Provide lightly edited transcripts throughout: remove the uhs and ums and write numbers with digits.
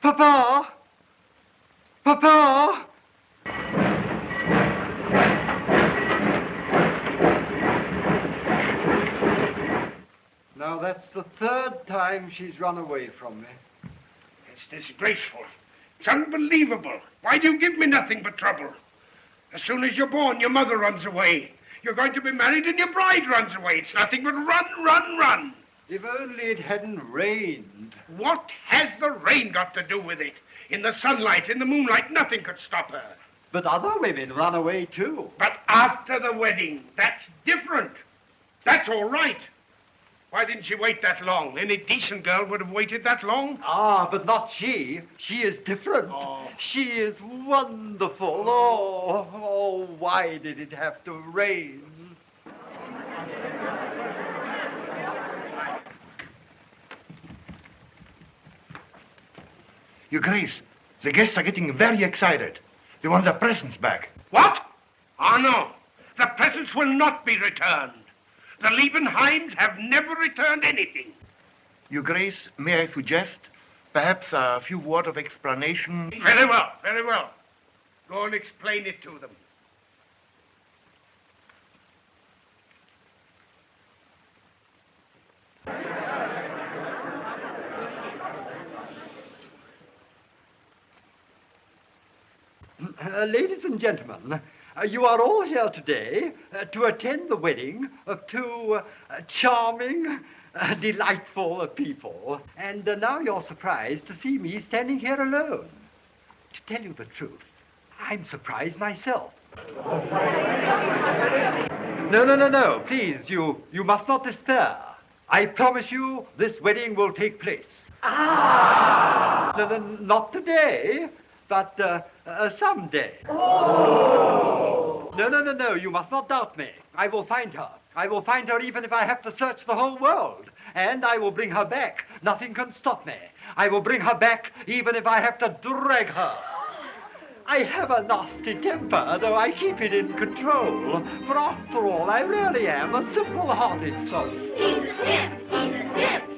Papa! Papa! Now that's the third time she's run away from me. It's disgraceful. It's unbelievable. Why do you give me nothing but trouble? As soon as you're born, your mother runs away. You're going to be married and your bride runs away. It's nothing but run, run, run. If only it hadn't rained. What has the rain got to do with it? In the sunlight, in the moonlight, nothing could stop her. But other women run away too. But after the wedding, that's different. That's all right. Why didn't she wait that long? Any decent girl would have waited that long. Ah, but not she. She is different. Oh. She is wonderful. Oh, why did it have to rain? Your Grace, the guests are getting very excited. They want their presents back. What? Oh, no. The presents will not be returned. The Liebenheims have never returned anything. Your Grace, may I suggest perhaps a few words of explanation? Very well, very well. Go and explain it to them. Ladies and gentlemen, you are all here today to attend the wedding of two charming, delightful people. And now you're surprised to see me standing here alone. To tell you the truth, I'm surprised myself. No. Please, you must not despair. I promise you this wedding will take place. No, not today. But someday. Oh! No, you must not doubt me. I will find her. I will find her even if I have to search the whole world. And I will bring her back. Nothing can stop me. I will bring her back even if I have to drag her. I have a nasty temper, though I keep it in control. For after all, I really am a simple-hearted soul. He's a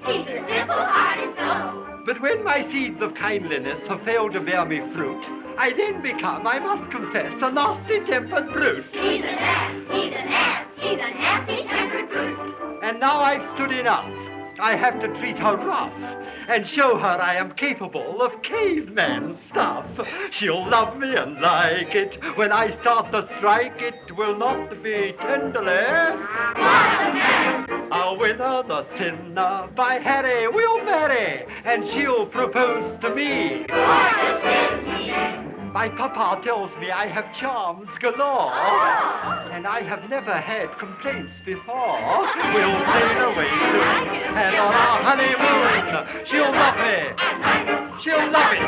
simple-hearted soul. But when my seeds of kindliness have failed to bear me fruit, I then become, I must confess, a nasty-tempered brute. He's an nasty-tempered brute. And now I've stood enough. I have to treat her rough and show her I am capable of caveman stuff. She'll love me and like it. When I start to strike, it will not be tenderly. A winner, the sinner, by Harry we'll marry, and she'll propose to me. My papa tells me I have charms galore, and I have never had complaints before. We'll sail away soon, and on our honeymoon, she'll love me. She'll love it.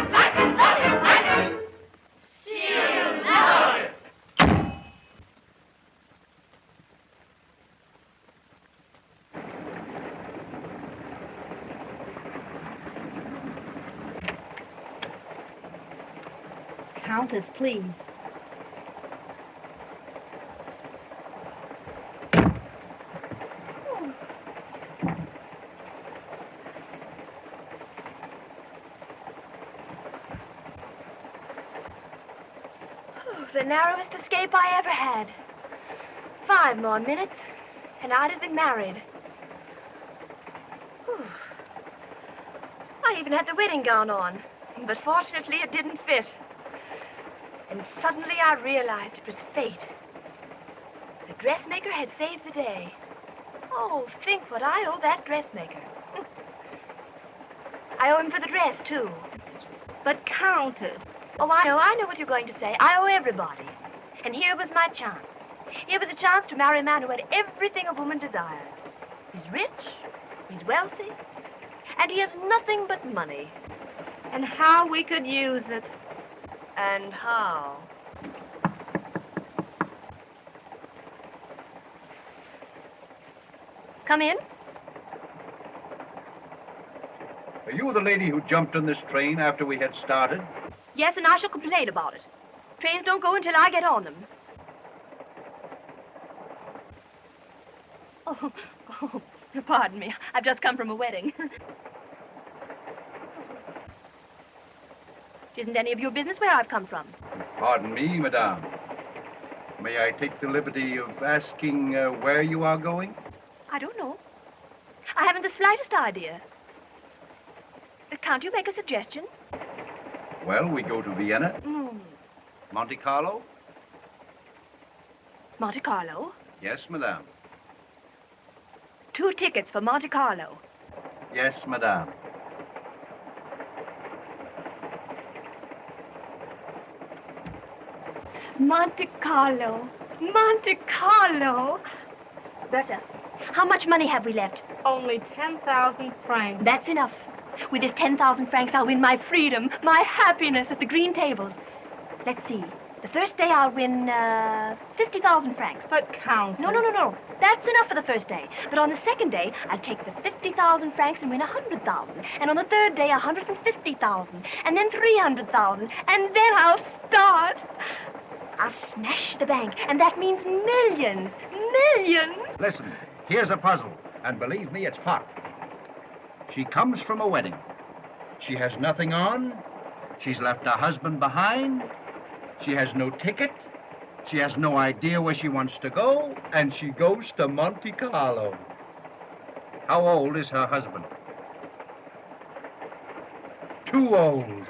She'll love it. Countess, please. The narrowest escape I ever had. 5 more minutes, and I'd have been married. Whew. I even had the wedding gown on, but fortunately it didn't fit. And suddenly I realized it was fate. The dressmaker had saved the day. Oh, think what I owe that dressmaker. I owe him for the dress, too. But, Countess... Oh, I know what you're going to say. I owe everybody. And here was my chance. Here was a chance to marry a man who had everything a woman desires. He's rich, he's wealthy, and he has nothing but money. And how we could use it. And how? Come in. Are you the lady who jumped on this train after we had started? Yes, and I shall complain about it. Trains don't go until I get on them. Oh, pardon me. I've just come from a wedding. It isn't any of your business where I've come from. Pardon me, madame. May I take the liberty of asking where you are going? I don't know. I haven't the slightest idea. Can't you make a suggestion? Well, we go to Vienna. Mm. Monte Carlo? Monte Carlo? Yes, madame. 2 tickets for Monte Carlo. Yes, madame. Monte Carlo. Monte Carlo. Bertha, how much money have we left? Only 10,000 francs. That's enough. With this 10,000 francs, I'll win my freedom, my happiness at the green tables. Let's see. The first day I'll win 50,000 francs. But Countess. No. That's enough for the first day. But on the second day, I'll take the 50,000 francs and win 100,000. And on the third day, 150,000. And then 300,000. And then I'll start. I'll smash the bank, and that means millions. Millions! Listen, here's a puzzle, and believe me, it's hot. She comes from a wedding. She has nothing on. She's left her husband behind. She has no ticket. She has no idea where she wants to go, and she goes to Monte Carlo. How old is her husband? Too old.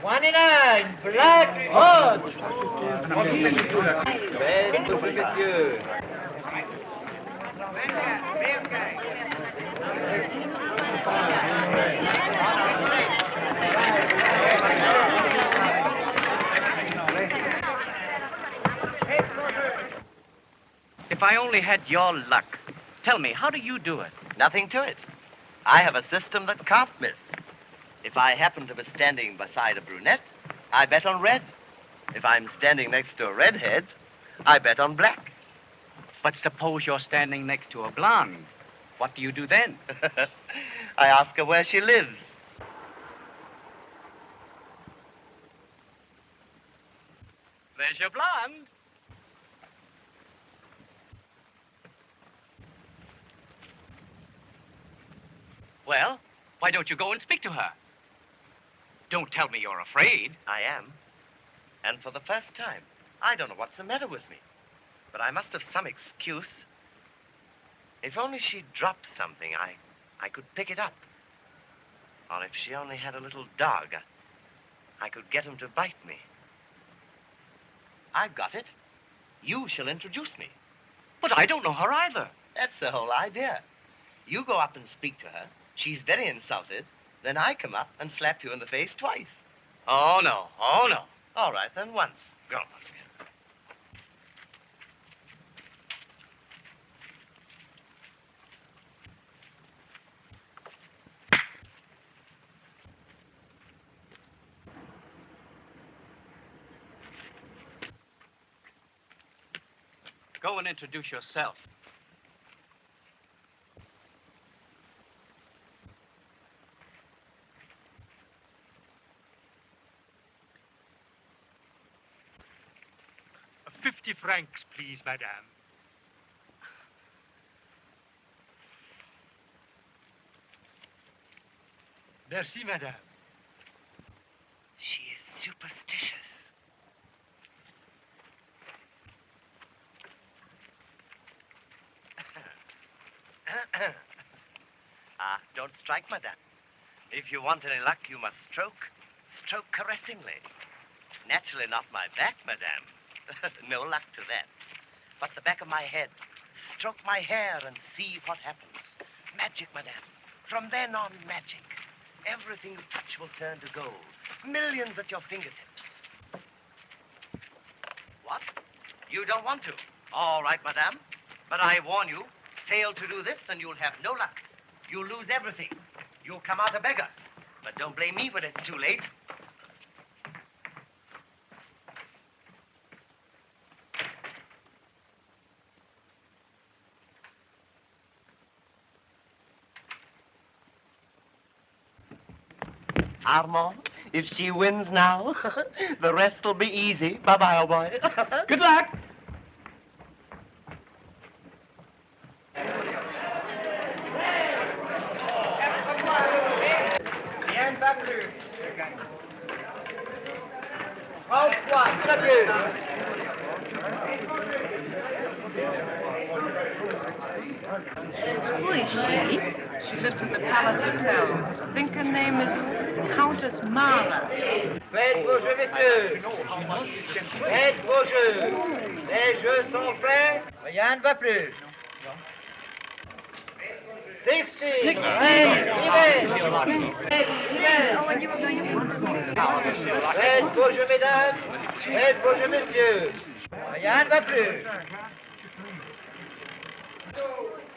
$29, black horse. Belle pour monsieur. If I only had your luck. Tell me, how do you do it? Nothing to it. I have a system that can't miss. If I happen to be standing beside a brunette, I bet on red. If I'm standing next to a redhead, I bet on black. But suppose you're standing next to a blonde. What do you do then? I ask her where she lives. There's your blonde. Well, why don't you go and speak to her? Don't tell me you're afraid. I am. And for the first time, I don't know what's the matter with me. But I must have some excuse. If only she'd dropped something, I could pick it up. Or if she only had a little dog, I could get him to bite me. I've got it. You shall introduce me. But I don't know her either. That's the whole idea. You go up and speak to her. She's very insulted. Then I come up and slap you in the face twice. Oh, no. Oh, no. All right, then once. Go. Go and introduce yourself. $50 francs, please, madame. Merci, madame. She is superstitious. Don't strike, madame. If you want any luck, you must stroke. Stroke caressingly. Naturally not my back, madame. No luck to that. But the back of my head. Stroke my hair and see what happens. Magic, madame. From then on, magic. Everything you touch will turn to gold. Millions at your fingertips. What? You don't want to? All right, madame. But I warn you, fail to do this and you'll have no luck. You'll lose everything. You'll come out a beggar. But don't blame me when it's too late. Armand, if she wins now, the rest will be easy. Bye-bye, old boy. Good luck. Who is she? She lives in the Palace Hotel. I think her name is Countess Mara. Faites vos jeux, messieurs. Faites vos jeux. Les jeux sont faits. Rien ne va plus. 60. Faites vos jeux, mesdames. Faites vos jeux, messieurs. Rien ne va plus.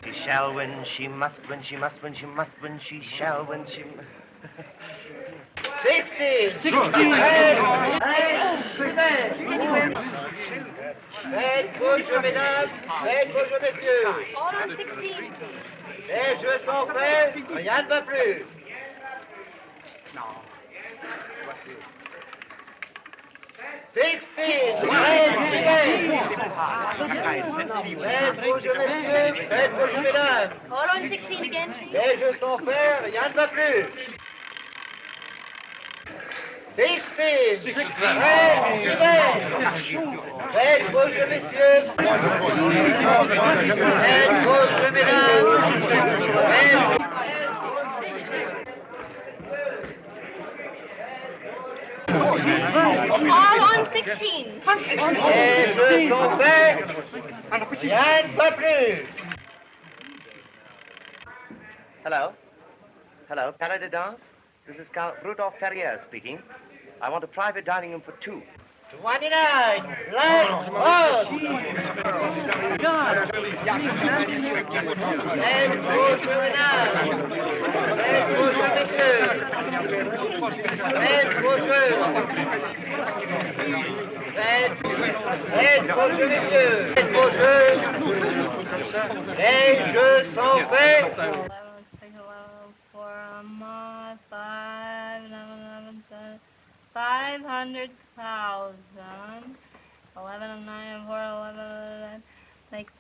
She shall win, she must win, she must win, she must win, she shall win, she... 60. Faites vos jeux, mesdames. Faites vos jeux, messieurs. All on 16. Les jeux sont faits. Rien ne va plus. 16. Faites vos jeux, messieurs. Faites vos jeux, mesdames. All on 16 again, please. Les jeux sont faits. Rien ne va plus. 16. Faites vos jeux, messieurs. Faites vos jeux, mesdames. All on 16. Les jeux sont faits. Rien ne va plus. Hello? Hello, Palais de Danse? This is Count Rudolph Falliere speaking. I want a private dining room for two. 29. Right. Hold. And bonjour, mesdames. And bonjour, messieurs. And bonjour. And bonjour, messieurs. And bonjour. Les jeux sont faits. 11, 6, 11, 4, a month, 5, 11, 500,000. 11 and 9 and 4, 11 makes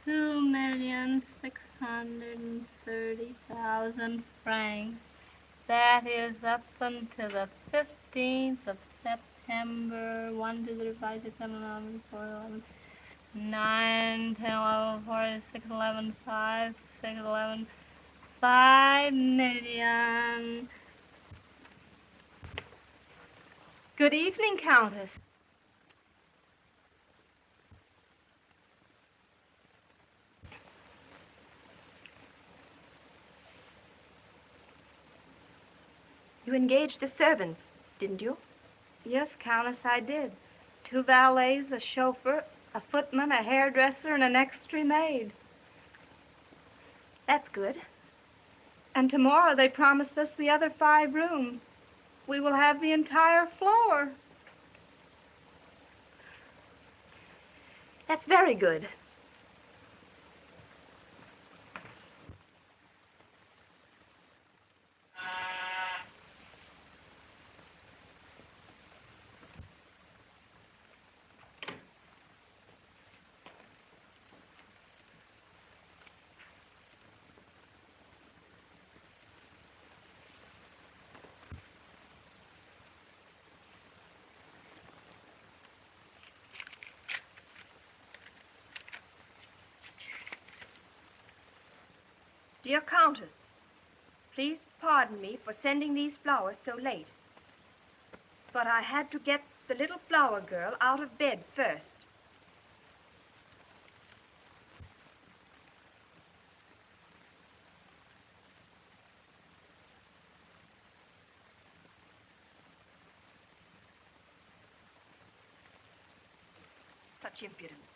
2,630,000 francs. That is up until the 15th of September. 1, 2, 3, 5, 6, 7, 11, 4, 11, 9, 10, 11, 46, 11, 5, 6, 11, 5 million. Good evening, Countess. You engaged the servants, didn't you? Yes, Countess, I did. 2 valets, a chauffeur, a footman, a hairdresser, and an extra maid. That's good. And tomorrow they promised us the other 5 rooms. We will have the entire floor. That's very good. Dear Countess, please pardon me for sending these flowers so late. But I had to get the little flower girl out of bed first. Such impudence.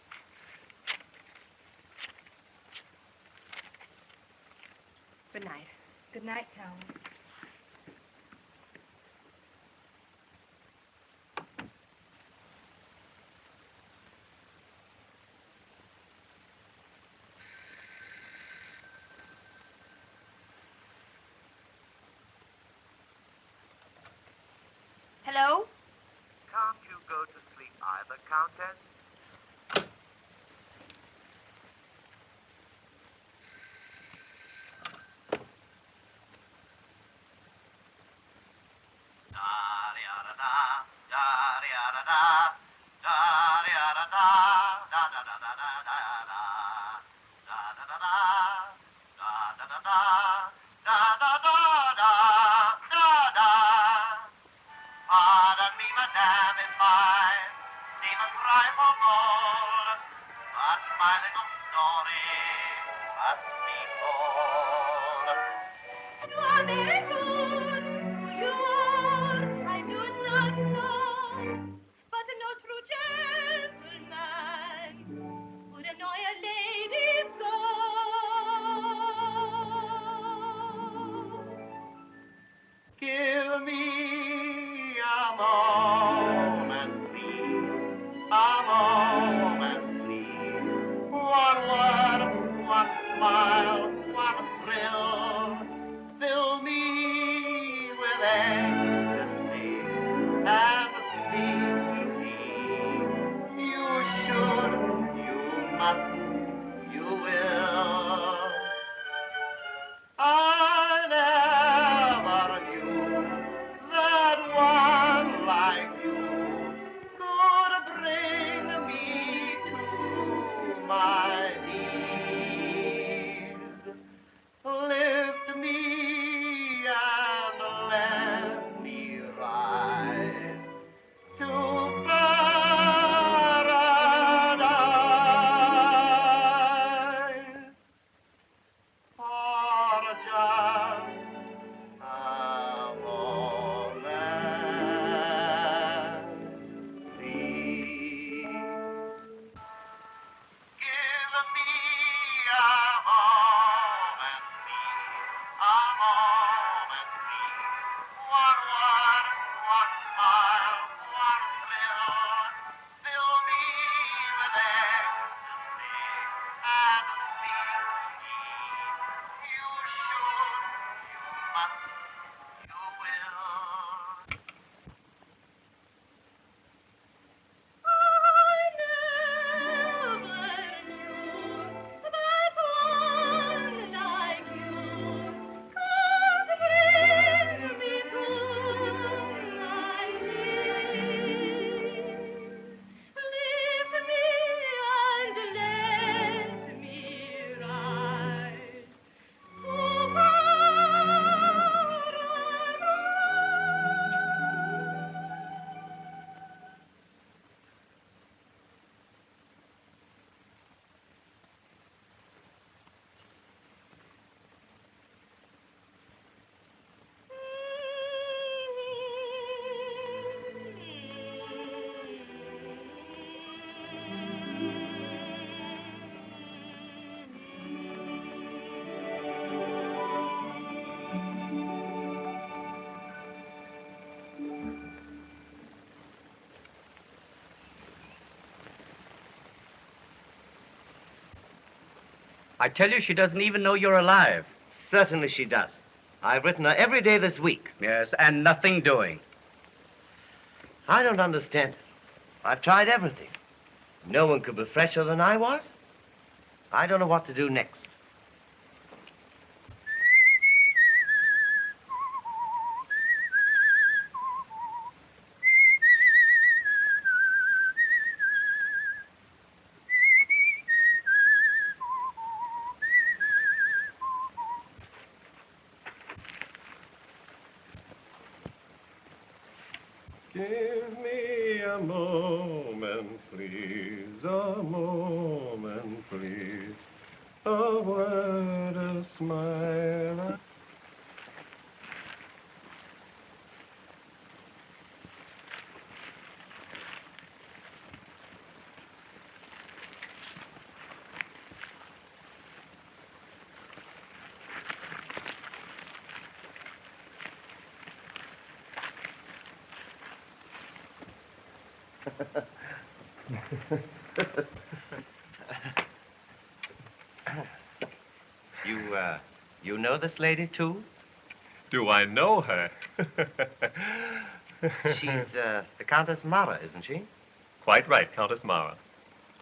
Good night. Good night, Countess. Hello? Can't you go to sleep either, Countess? Pardon me, madame, if I seem a cry for gold, but my little story must be told. You are very good, you are, I do not know, but no true gentleman would annoy a lady so. Give me a moment, please, a moment, please. One word, one smile, one thrill, fill me with ecstasy and speak to me. You should, you must, you will. I never knew that one like you could bring me to my knees. Lift me and let me rise to paradise. For just a moment, please. I tell you, she doesn't even know you're alive. Certainly she does. I've written her every day this week. Yes, and nothing doing. I don't understand it. I've tried everything. No one could be fresher than I was. I don't know what to do next. Give me a moment, please, a moment, please. A word, a smile. You know this lady, too? Do I know her? She's the Countess Mara, isn't she? Quite right, Countess Mara.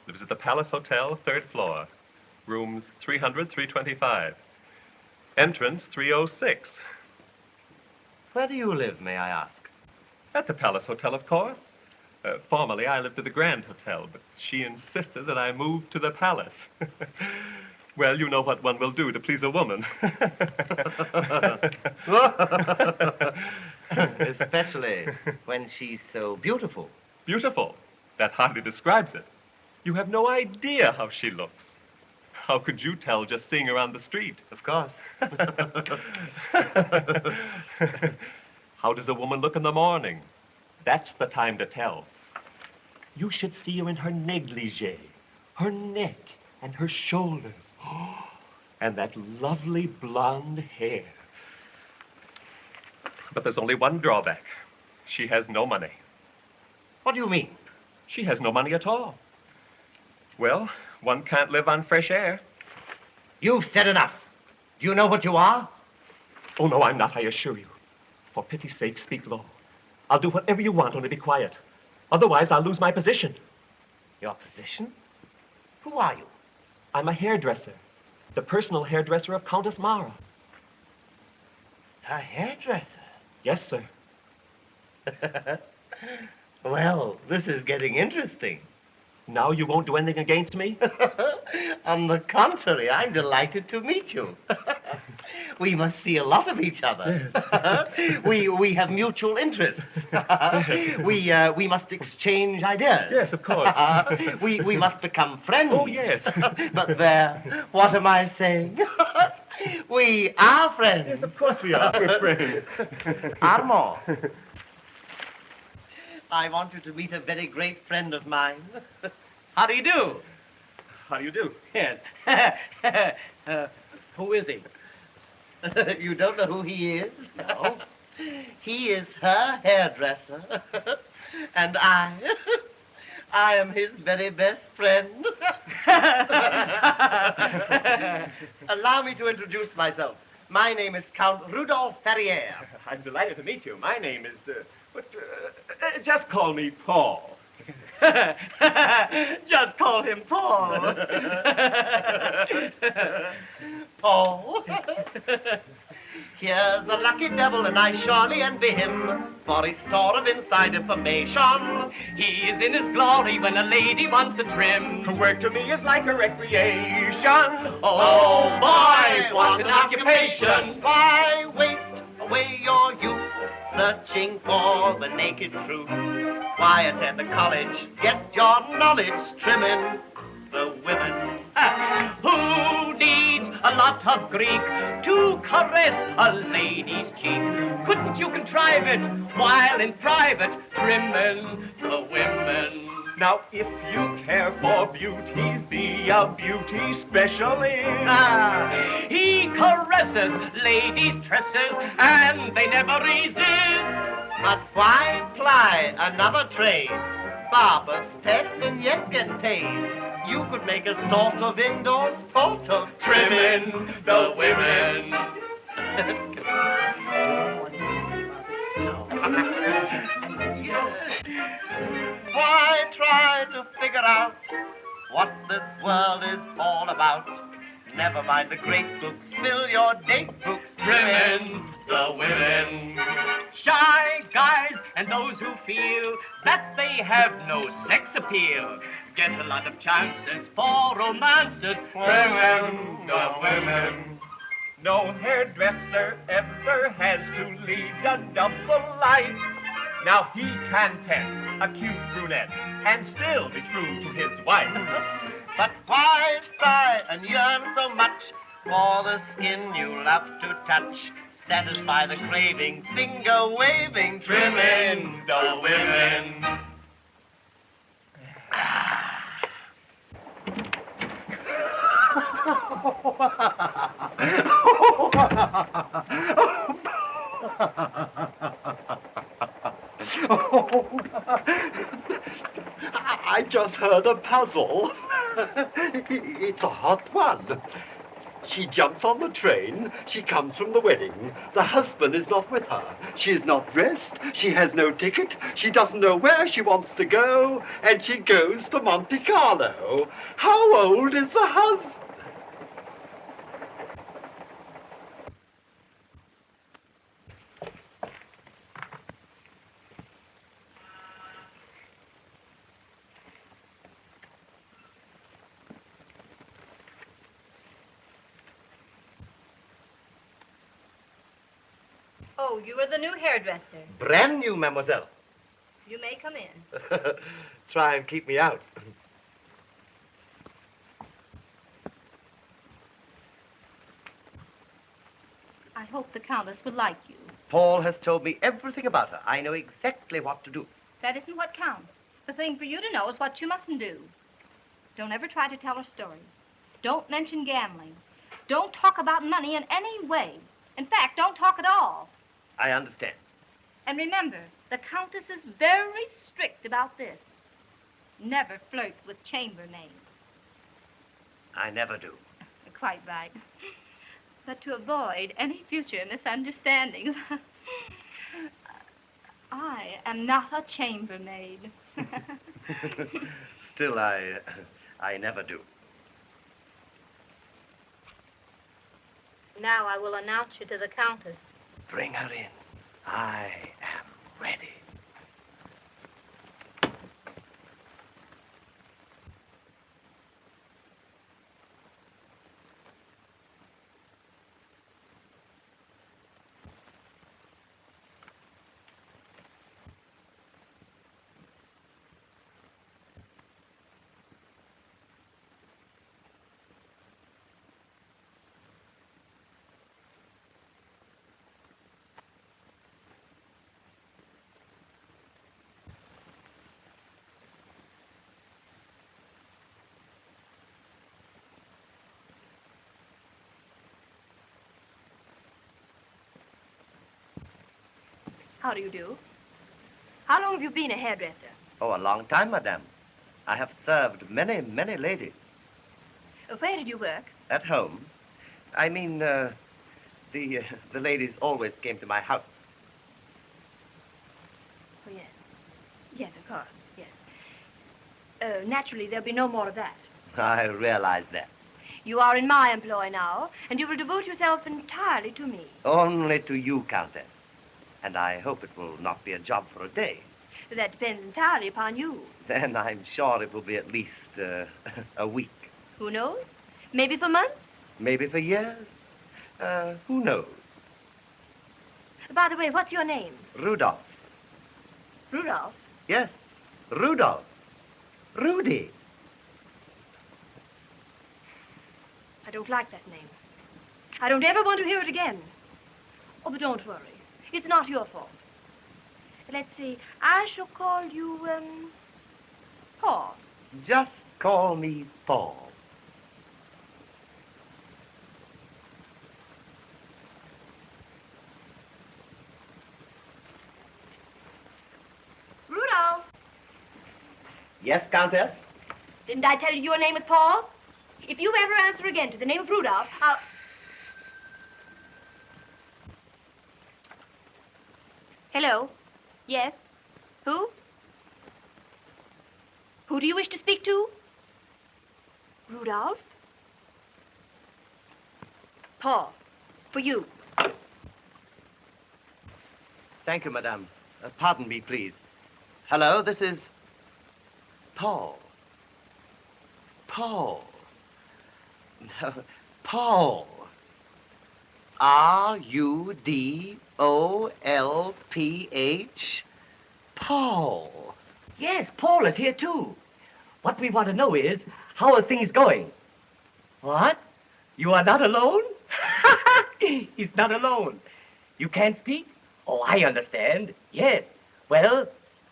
Lives at the Palace Hotel, 3rd floor. Rooms 300, 325. Entrance 306. Where do you live, may I ask? At the Palace Hotel, of course. Formerly, I lived at the Grand Hotel, but she insisted that I move to the Palace. Well, you know what one will do to please a woman. Especially when she's so beautiful. Beautiful? That hardly describes it. You have no idea how she looks. How could you tell just seeing her on the street? Of course. How does a woman look in the morning? That's the time to tell. You should see her in her negligee, her neck, and her shoulders. And that lovely blonde hair. But there's only one drawback. She has no money. What do you mean? She has no money at all. Well, one can't live on fresh air. You've said enough. Do you know what you are? Oh, no, I'm not, I assure you. For pity's sake, speak low. I'll do whatever you want, only be quiet. Otherwise, I'll lose my position. Your position? Who are you? I'm a hairdresser. The personal hairdresser of Countess Mara. A hairdresser? Yes, sir. Well, this is getting interesting. Now you won't do anything against me? On the contrary, I'm delighted to meet you. We must see a lot of each other. Yes. we have mutual interests. We must exchange ideas. Yes, of course. We must become friends. Oh, yes. But there, what am I saying? We are friends. Yes, of course we are. We're friends. Armand. I want you to meet a very great friend of mine. How do you do? How do you do? Yes. Who is he? You don't know who he is? No. He is her hairdresser. And I am his very best friend. Allow me to introduce myself. My name is Count Rudolph Falliere. I'm delighted to meet you. My name is, just call me Paul. Just call him Paul. Paul. Here's a lucky devil, and I surely envy him for his store of inside information. He is in his glory when a lady wants a trim. Work to me is like a recreation. Oh, boy, what an occupation. Why waste away your youth searching for the naked truth? Why attend a college? Get your knowledge trimming the women. Who needs a lot of Greek to caress a lady's cheek? Couldn't you contrive it while in private trimming the women? Now, if you care for beauties, be a beauty specialist. He caresses ladies' tresses, and they never resist. But why ply another trade? Barber's pet and yet get paid. You could make a sort of indoor sport of trimming the women. Why try to figure out what this world is all about? Never mind the great books, fill your date books, trimming the women. Shy guys and those who feel that they have no sex appeal get a lot of chances for romances, trimming the women. No hairdresser ever has to lead a double life. Now he can pet a cute brunette and still be true to his wife. But why sigh and yearn so much for the skin you love to touch? Satisfy the craving, finger waving, trimming the women. I just heard a puzzle. It's a hot one. She jumps on the train. She comes from the wedding. The husband is not with her. She is not dressed. She has no ticket. She doesn't know where she wants to go. And she goes to Monte Carlo. How old is the husband? Oh, you are the new hairdresser. Brand new, mademoiselle. You may come in. Try and keep me out. I hope the Countess would like you. Paul has told me everything about her. I know exactly what to do. That isn't what counts. The thing for you to know is what you mustn't do. Don't ever try to tell her stories. Don't mention gambling. Don't talk about money in any way. In fact, don't talk at all. I understand. And remember, the Countess is very strict about this. Never flirt with chambermaids. I never do. Quite right. But to avoid any future misunderstandings, I am not a chambermaid. Still, I never do. Now I will announce you to the Countess. Bring her in. I am ready. How do you do? How long have you been a hairdresser? Oh, a long time, madame. I have served many, many ladies. Where did you work? At home. I mean, the ladies always came to my house. Oh, yes. Yes, of course, yes. Naturally, there'll be no more of that. I realize that. You are in my employ now, and you will devote yourself entirely to me. Only to you, Countess. And I hope it will not be a job for a day. That depends entirely upon you. Then I'm sure it will be at least a week. Who knows? Maybe for months? Maybe for years. Who knows? By the way, what's your name? Rudolph. Rudolph? Yes, Rudolph. Rudy. I don't like that name. I don't ever want to hear it again. Oh, but don't worry. It's not your fault. Let's see. I shall call you, Paul. Just call me Paul. Rudolph. Yes, Countess? Didn't I tell you your name was Paul? If you ever answer again to the name of Rudolph, I'll... Hello? Yes? Who? Who do you wish to speak to? Rudolph? Paul, for you. Thank you, madame. Pardon me, please. Hello, this is Paul. Paul. No, Paul. R-U-D-O-L-P-H. Paul. Yes, Paul is here, too. What we want to know is, how are things going? What? You are not alone? He's not alone. You can't speak? Oh, I understand. Yes. Well,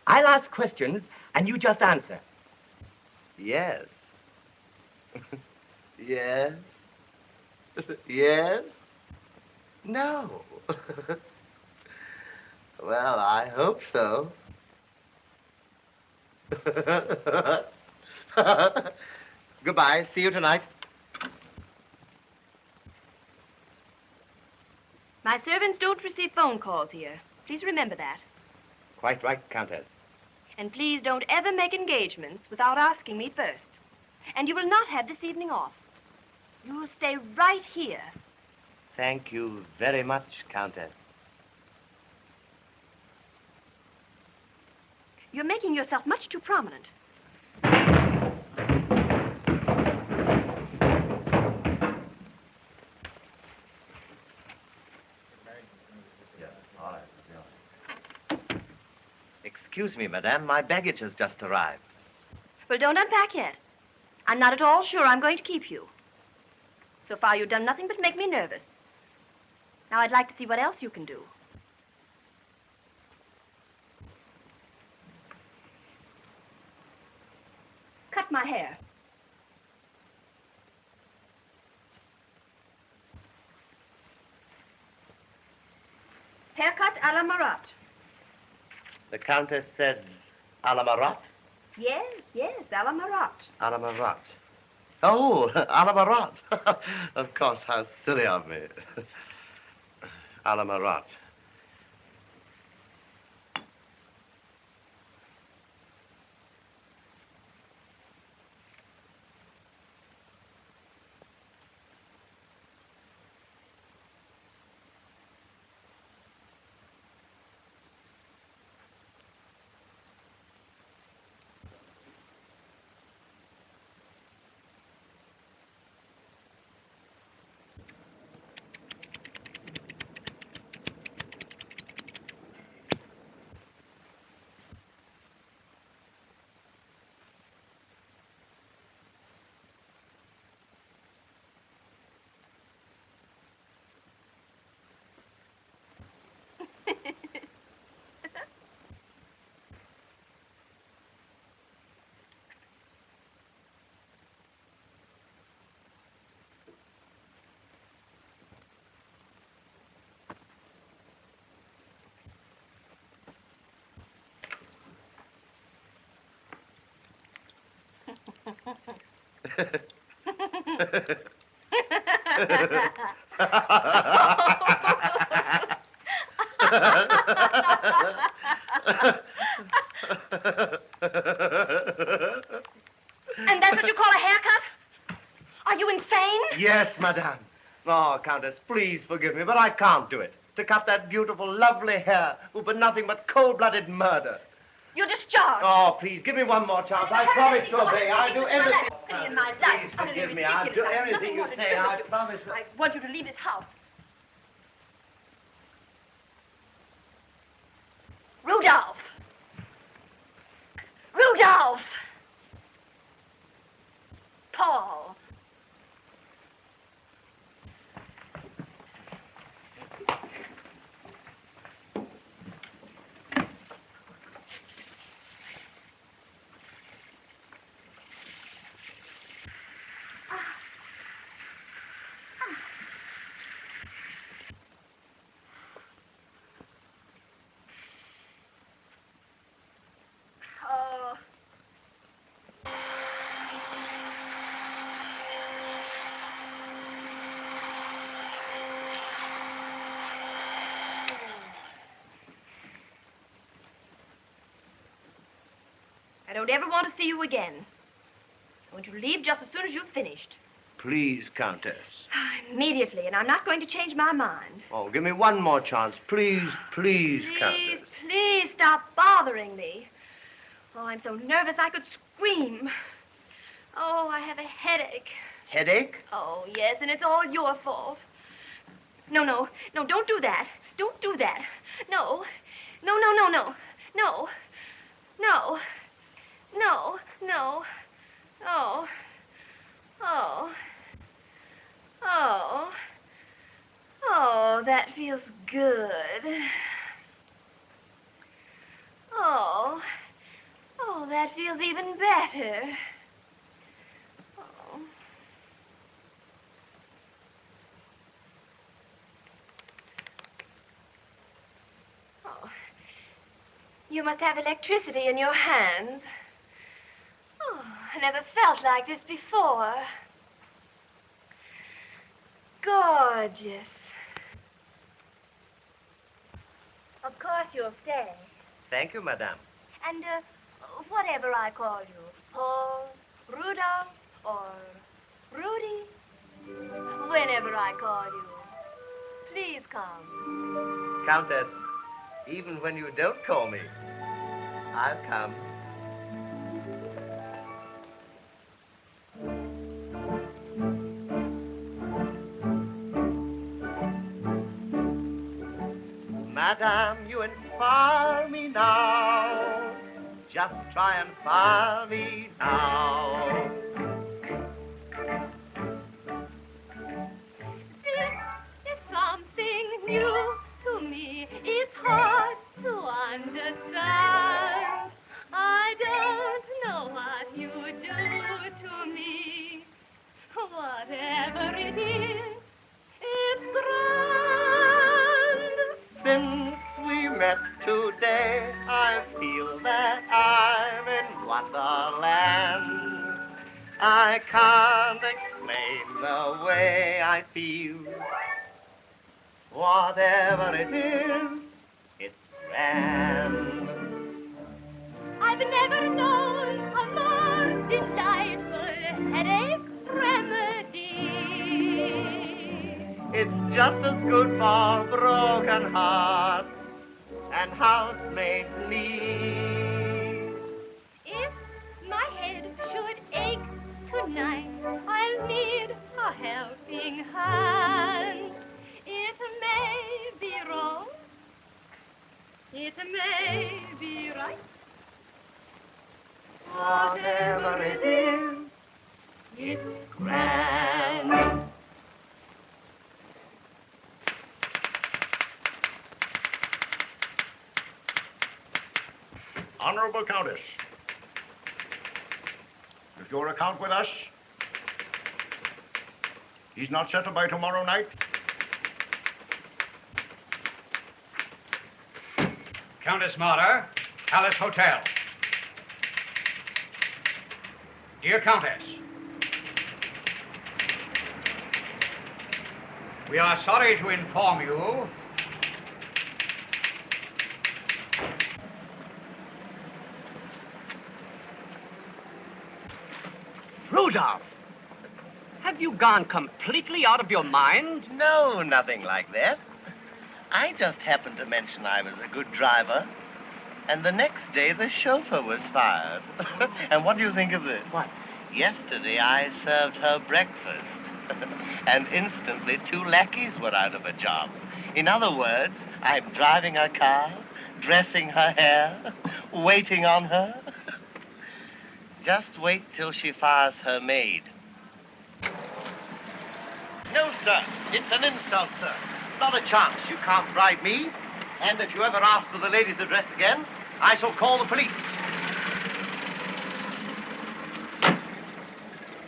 I'll ask questions, and you just answer. Yes. Yes. Yes. No. Well, I hope so. Goodbye. See you tonight. My servants don't receive phone calls here. Please remember that. Quite right, Countess. And please don't ever make engagements without asking me first. And you will not have this evening off. You will stay right here. Thank you very much, Countess. You're making yourself much too prominent. Excuse me, madame, my baggage has just arrived. Well, don't unpack yet. I'm not at all sure I'm going to keep you. So far, you've done nothing but make me nervous. Now, I'd like to see what else you can do. Cut my hair. Haircut a la Marat. The Countess said a la Marat? Yes, a la Marat. A la Marat. Oh, a la Marat. Of course, how silly of me. A la Marat. And that's what you call a haircut? Are you insane? Yes, madame. Oh, Countess, please forgive me, but I can't do it. To cut that beautiful, lovely hair would be nothing but cold-blooded murder. You're discharged. Oh, please, give me one more chance. I promise to obey. I'll do everything. In my life. Please forgive me. I'll do everything you say. I promise. I want you to leave this house. Rudolph! Rudolph! Paul! I don't ever want to see you again. I want you to leave just as soon as you've finished. Please, Countess. Immediately, and I'm not going to change my mind. Oh, give me one more chance. Please, please, Countess. Please stop bothering me. Oh, I'm so nervous I could scream. Oh, I have a headache. Headache? Oh, yes, and it's all your fault. No, don't do that. Don't do that. No. No. Oh, that feels good. Oh, that feels even better. You must have electricity in your hands. Oh, I never felt like this before. Gorgeous. Of course you'll stay. Thank you, Madame. And, whatever I call you, Paul, Rudolph, or Rudy, whenever I call you, please come. Countess, even when you don't call me, I'll come. Madame, you inspire me now. Just try and fire me now. This is something new to me. It's hard to understand. I don't know what you do to me. Whatever it is, it's grand. Since we met today, I feel that I'm in Wonderland. I can't explain the way I feel. Whatever it is, it's grand. I've never known a more delightful headache remedy. It's just as good for broken hearts and housemaid needs. If my head should ache tonight, I'll need a helping hand. It may be wrong, it may be right. Whatever it is, it's grand. Honorable Countess, if your account with us is not settled by tomorrow night, Countess Marder, Palace Hotel. Dear Countess, we are sorry to inform you Rudolph, have you gone completely out of your mind? No, nothing like that. I just happened to mention I was a good driver, and the next day the chauffeur was fired. And what do you think of this? What? Yesterday I served her breakfast, and instantly 2 lackeys were out of a job. In other words, I'm driving her car, dressing her hair, waiting on her. Just wait till she fires her maid. No, sir. It's an insult, sir. Not a chance. You can't bribe me. And if you ever ask for the lady's address again, I shall call the police.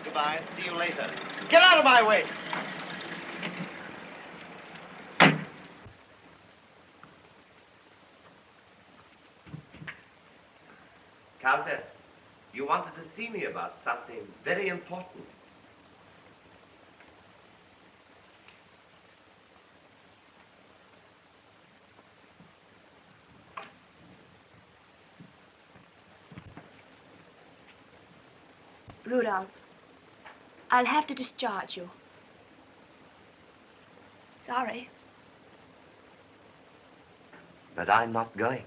Goodbye. See you later. Get out of my way. Countess, you wanted to see me about something very important. Rudolph, I'll have to discharge you. Sorry. But I'm not going.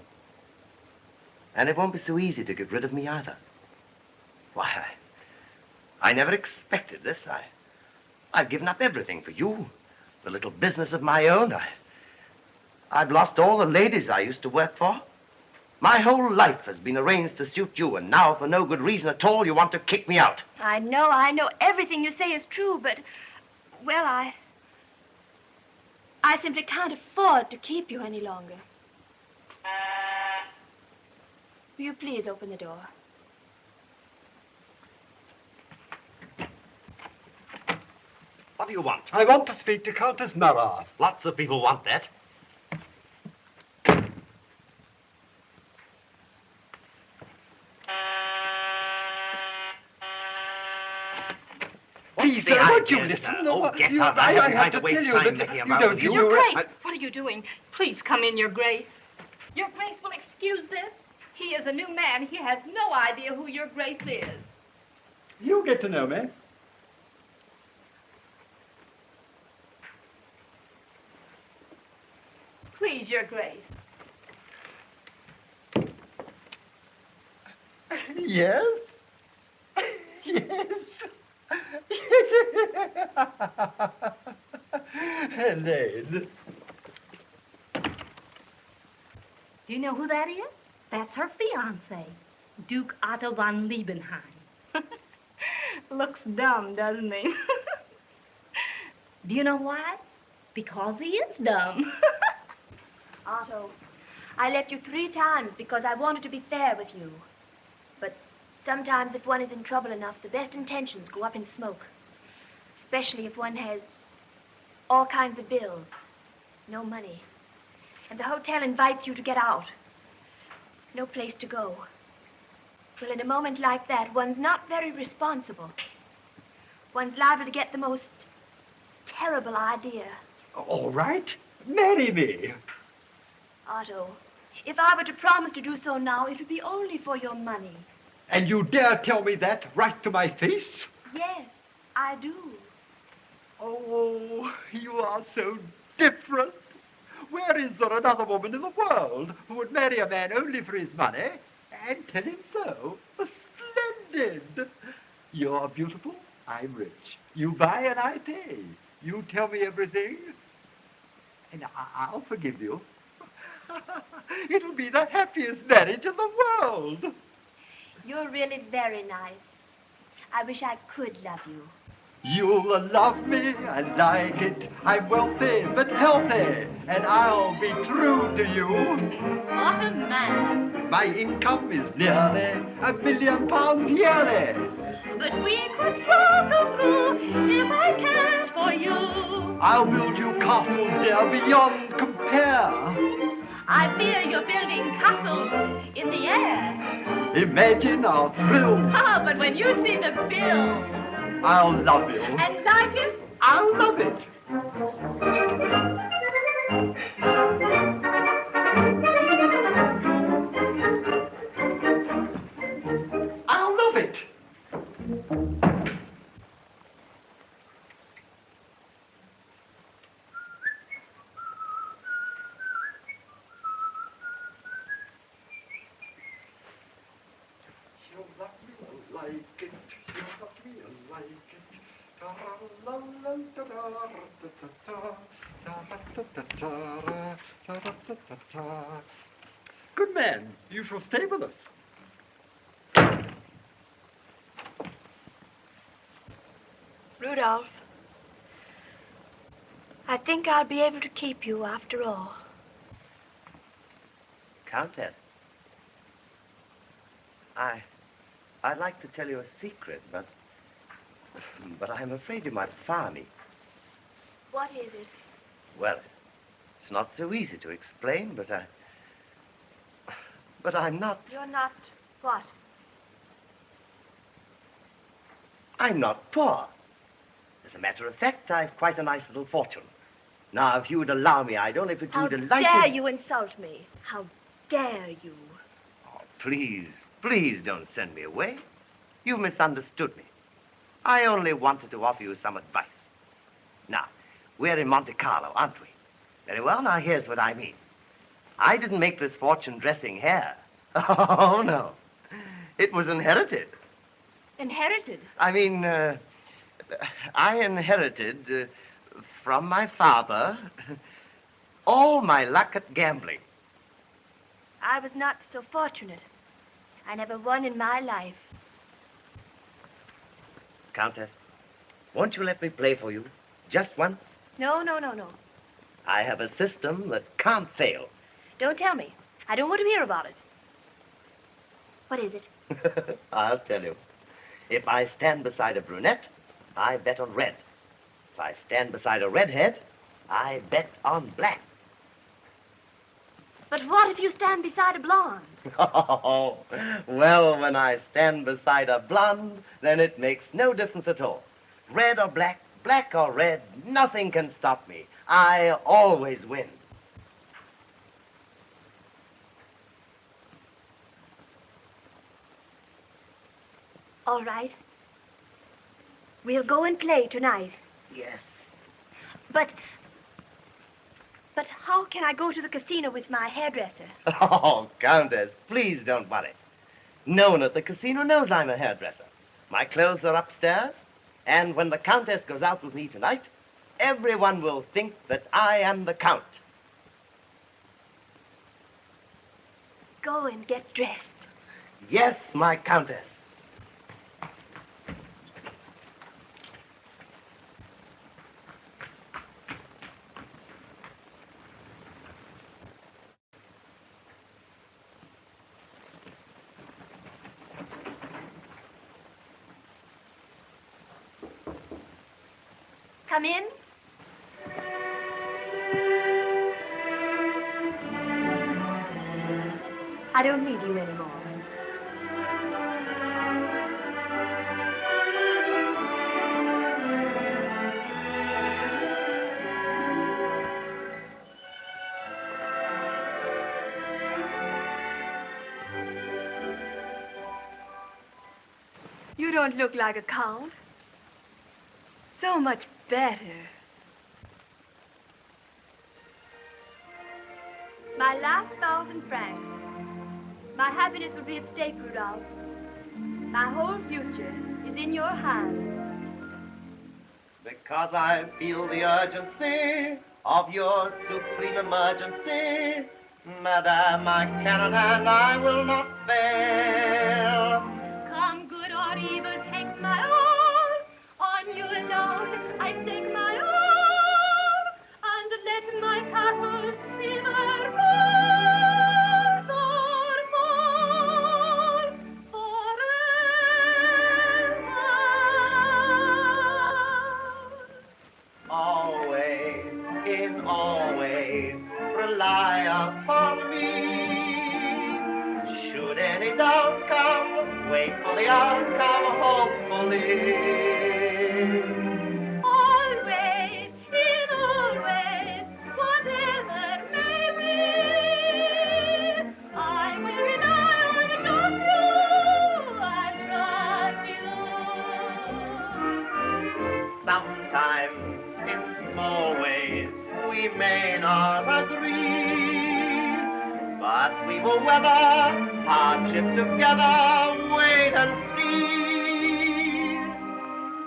And it won't be so easy to get rid of me either. Why, I never expected this. I've given up everything for you. The little business of my own. I've lost all the ladies I used to work for. My whole life has been arranged to suit you, and now, for no good reason at all, you want to kick me out. I know. Everything you say is true, but, well, I simply can't afford to keep you any longer. Will you please open the door? What do you want? I want to speak to Countess Maras. Lots of people want that. Please, sir, won't you listen? Oh, get You- out. I I'm have trying to to waste tell you time that making you about don't with you. Your Grace, what are you doing? Please come in, Your Grace. Your Grace will excuse this. He is a new man. He has no idea who Your Grace is. You get to know me. Please, Your Grace. Yes? Yes. Helene. Do you know who that is? That's her fiancé, Duke Otto von Liebenheim. Looks dumb, doesn't he? Do you know why? Because he is dumb. Otto, I left you 3 times because I wanted to be fair with you. But sometimes if one is in trouble enough, the best intentions go up in smoke. Especially if one has all kinds of bills, no money. And the hotel invites you to get out. No place to go. Well, in a moment like that, one's not very responsible. One's liable to get the most terrible idea. All right. Marry me. Otto, if I were to promise to do so now, it would be only for your money. And you dare tell me that right to my face? Yes, I do. Oh, you are so different. Where is there another woman in the world who would marry a man only for his money and tell him so? Splendid. You're beautiful, I'm rich. You buy and I pay. You tell me everything, and I'll forgive you. It'll be the happiest marriage in the world. You're really very nice. I wish I could love you. You'll love me, I like it. I'm wealthy but healthy, and I'll be true to you. What a man. My income is nearly £1 million yearly. But we could struggle through if I cared for you. I'll build you castles, dear, beyond compare. I fear you're building castles in the air. Imagine our thrill. Ah, but when you see the bill I'll love you. and like it, I'll love it. I'll love it. You'll love me, I like it. You'll love me, I like it. Good man, you shall stay with us. Rudolph, I think I'll be able to keep you after all. Countess, I'd like to tell you a secret, but I'm afraid you might fire me. What is it? Well, it's not so easy to explain, but I'm not. You're not what? I'm not poor. As a matter of fact, I've quite a nice little fortune. Now, if you would allow me, I'd only put you delighted. How dare you insult me? How dare you? Oh, please don't send me away. You've misunderstood me. I only wanted to offer you some advice. Now, we're in Monte Carlo, aren't we? Very well, now here's what I mean. I didn't make this fortune dressing hair. Oh, no. It was inherited. Inherited? I mean, I inherited from my father all my luck at gambling. I was not so fortunate. I never won in my life. Countess, won't you let me play for you just once? No. I have a system that can't fail. Don't tell me. I don't want to hear about it. What is it? I'll tell you. If I stand beside a brunette, I bet on red. If I stand beside a redhead, I bet on black. But what if you stand beside a blonde? Oh, well, when I stand beside a blonde, then it makes no difference at all. Red or black, black or red, nothing can stop me. I always win. All right. We'll go and play tonight. Yes. But how can I go to the casino with my hairdresser? Oh, Countess, please don't worry. No one at the casino knows I'm a hairdresser. My clothes are upstairs, and when the Countess goes out with me tonight, everyone will think that I am the Count. Go and get dressed. Yes, my Countess. Come in. I don't need you anymore. You don't look like a count. So much better. My last 1,000 francs. My happiness will be at stake, Rudolph. My whole future is in your hands. Because I feel the urgency of your supreme emergency, Madame, I cannot and I will not fail. Come good or evil, take my all. On you alone, I stake my all. And let my castles either rise or fall forever. Always, in always, rely upon me. Should any doubt come, wait for the outcome hopefully. Always, in always, whatever may be, I will rely on just you and trust you. Sometimes, in small ways, we may not agree, but we will weather hardship together. Wait and see.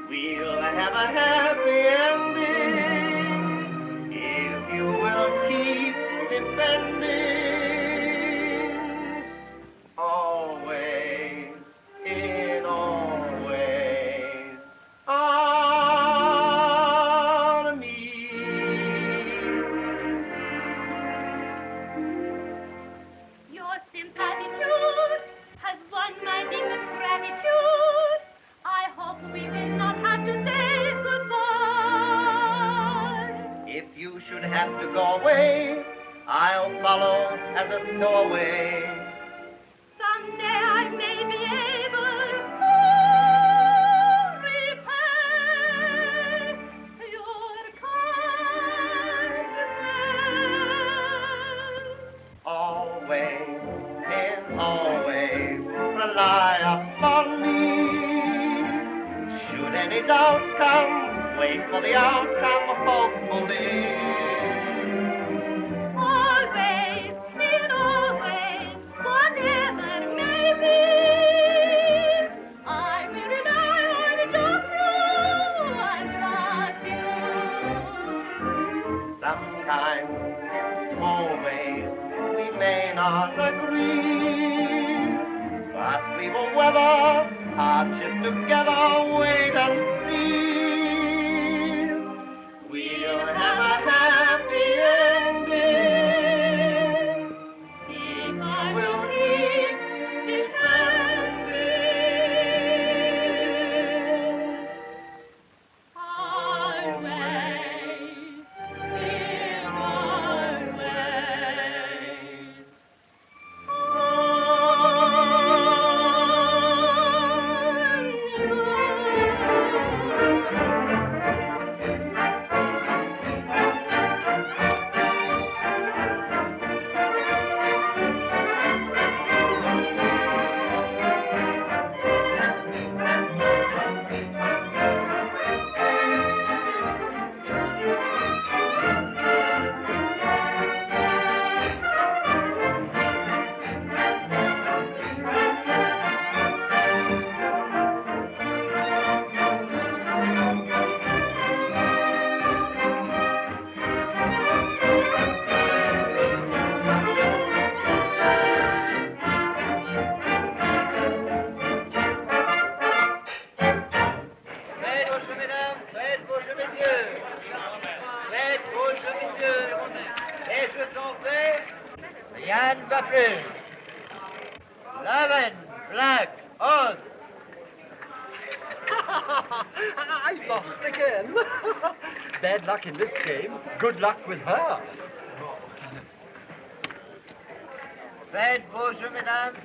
We'll have a happy ending if you will keep defending. Always, in always, on me. Your sympatitude has won my deepest gratitude. I hope we will not have to say goodbye. If you should have to go away, I'll follow as a stowaway. Someday I may be able to repay your kindness. Always, in always, rely upon me. Should any outcome, wait for the outcome hopefully. Always, in always, whatever may be, I will rely on just you and trust you. Sometimes, in small ways, we may not agree, but we will weather hardship together, wait and see. We'll have a happy ending. If I will keep defending. Our ways is our ways. Rien ne va plus. 11, black, on. I lost again. Bad luck in this game. Good luck with her. Faites vos jeux, mesdames.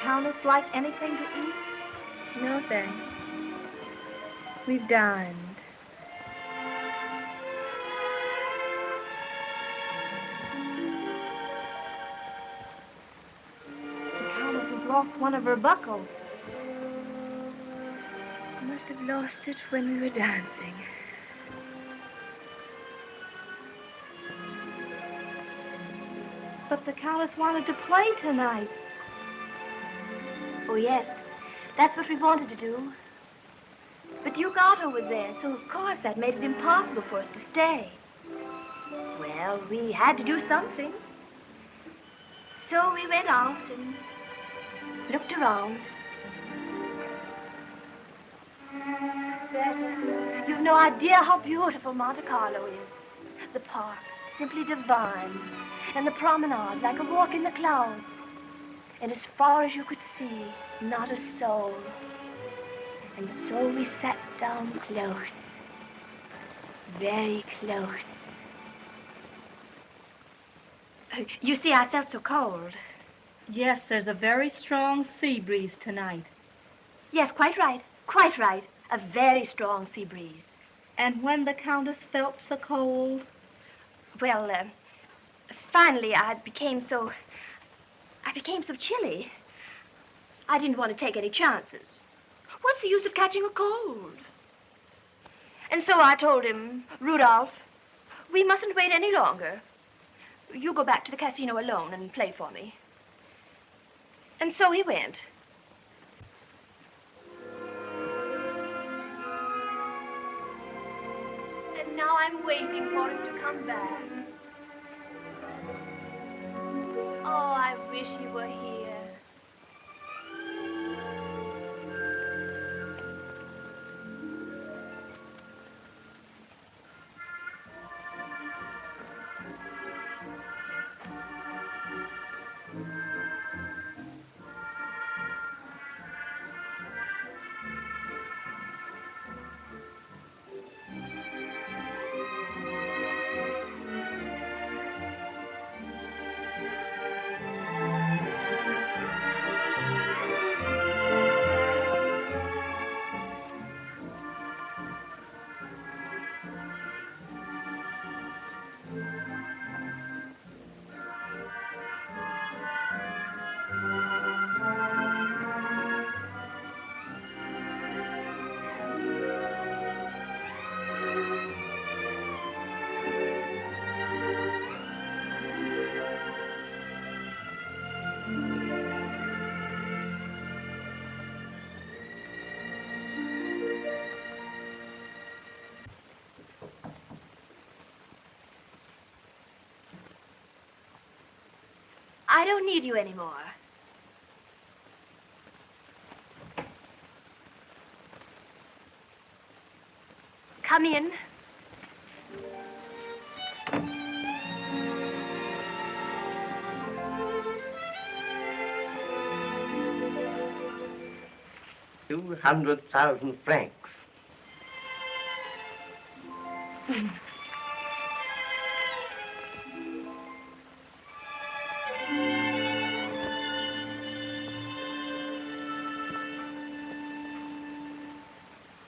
Countess like anything to eat? No, thanks. We've dined. The Countess has lost one of her buckles. Must have lost it when we were dancing. But the Countess wanted to play tonight. Oh, yes. That's what we wanted to do. But Duke Otto was there, so of course that made it impossible for us to stay. Well, we had to do something. So we went out and looked around. You've no idea how beautiful Monte Carlo is. The park, simply divine. And the promenade, like a walk in the clouds. And as far as you could see, not a soul. And so we sat down close. Very close. You see, I felt so cold. Yes, there's a very strong sea breeze tonight. Yes, quite right. Quite right. A very strong sea breeze. And when the Countess felt so cold? Well, finally I became so chilly. I didn't want to take any chances. What's the use of catching a cold? And so I told him, Rudolph, we mustn't wait any longer. You go back to the casino alone and play for me. And so he went. And now I'm waiting for him to come back. Oh, I wish he were here. I don't need you anymore. Come in. $200,000.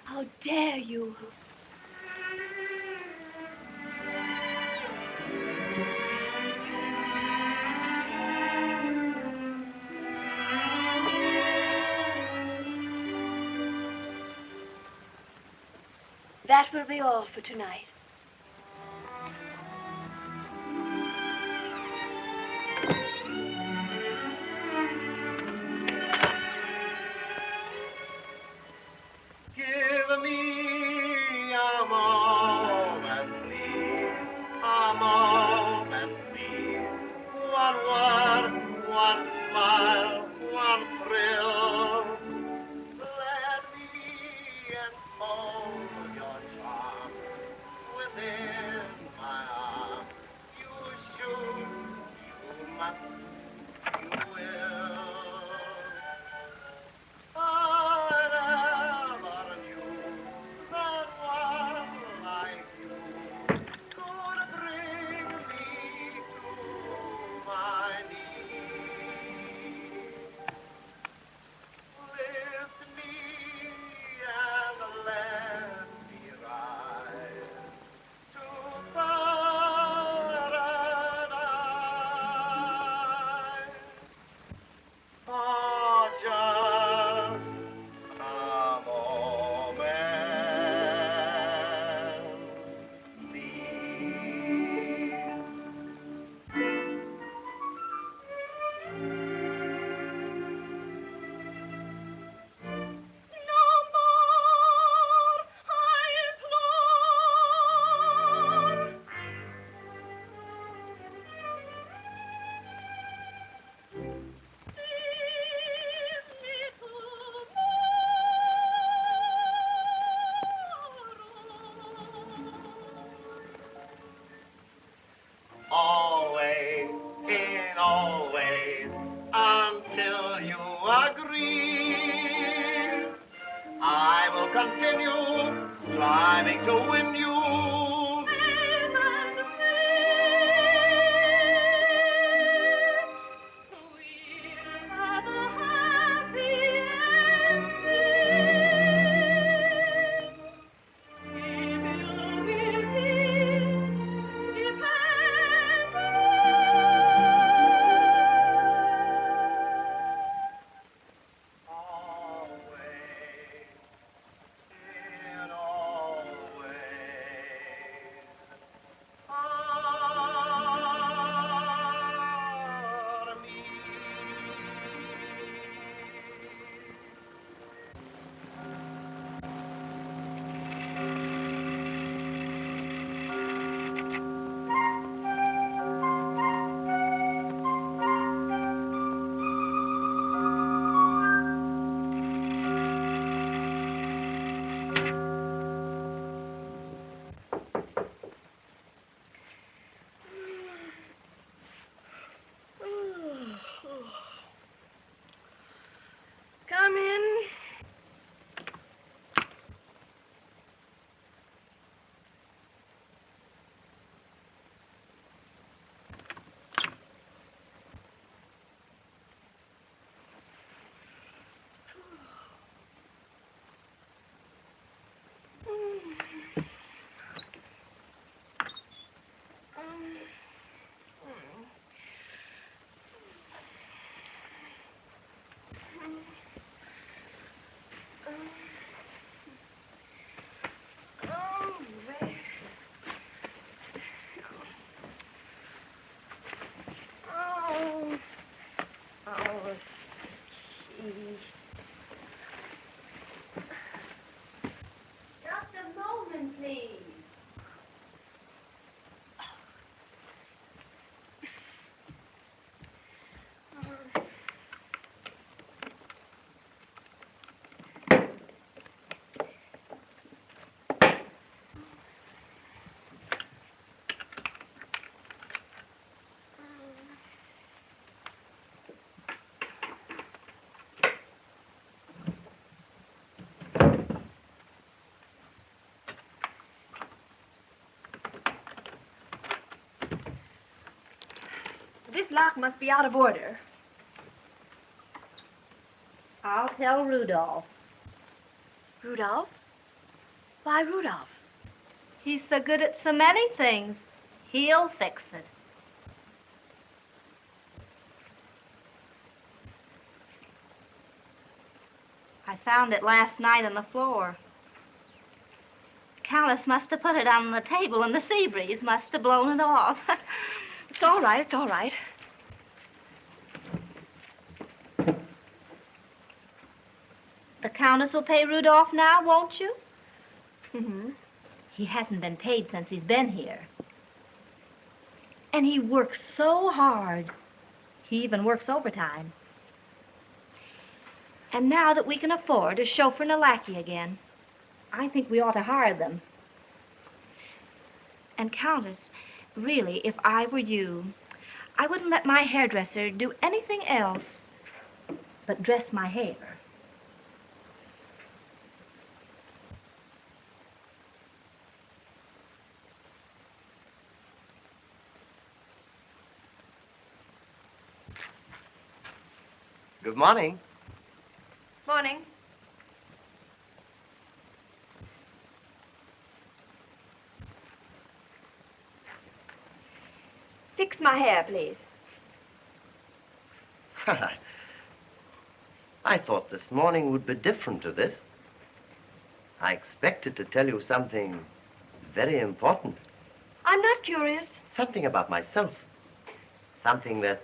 How dare you? That will be all for tonight. Give me a moment, please. A moment, please. One word, one smile, one thrill. Let me enfold your charm within my arms. You should, you must, you will. I never knew that one like you could bring me to my knees. Lift me and let me rise to paradise. Oh, just a moment, please. Always, in all ways, until you agree, I will continue striving to win you. In all ways. This lock must be out of order. I'll tell Rudolph. Rudolph? Why Rudolph? He's so good at so many things. He'll fix it. I found it last night on the floor. Countess must have put it on the table and the sea breeze must have blown it off. It's all right, it's all right. The Countess will pay Rudolph now, won't you? Mm-hmm. He hasn't been paid since he's been here. And he works so hard. He even works overtime. And now that we can afford a chauffeur and a lackey again, I think we ought to hire them. And Countess, really, if I were you, I wouldn't let my hairdresser do anything else but dress my hair. Good morning. Morning. Fix my hair, please. I thought this morning would be different to this. I expected to tell you something very important. I'm not curious. Something about myself. Something that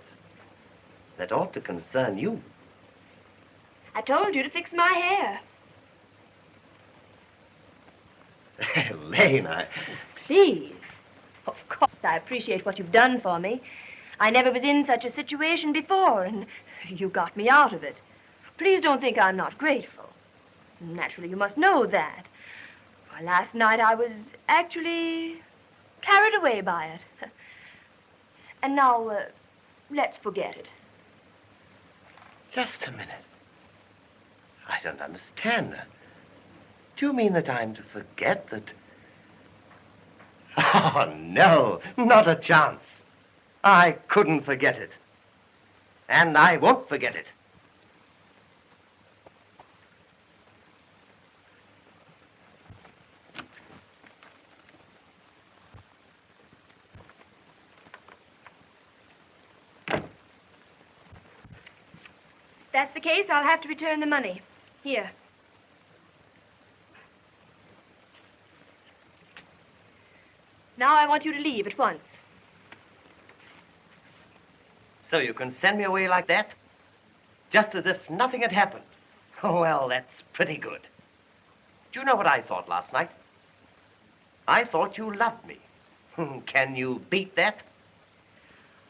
ought to concern you. I told you to fix my hair. Helene, Please. Of course, I appreciate what you've done for me. I never was in such a situation before, and you got me out of it. Please don't think I'm not grateful. Naturally, you must know that. Why, last night I was actually carried away by it. And now, let's forget it. Just a minute. I don't understand. Do you mean that I'm to forget that? Oh, no, not a chance. I couldn't forget it. And I won't forget it. If that's the case, I'll have to return the money. Here. Now I want you to leave at once. So you can send me away like that? Just as if nothing had happened. Oh, well, that's pretty good. Do you know what I thought last night? I thought you loved me. Can you beat that?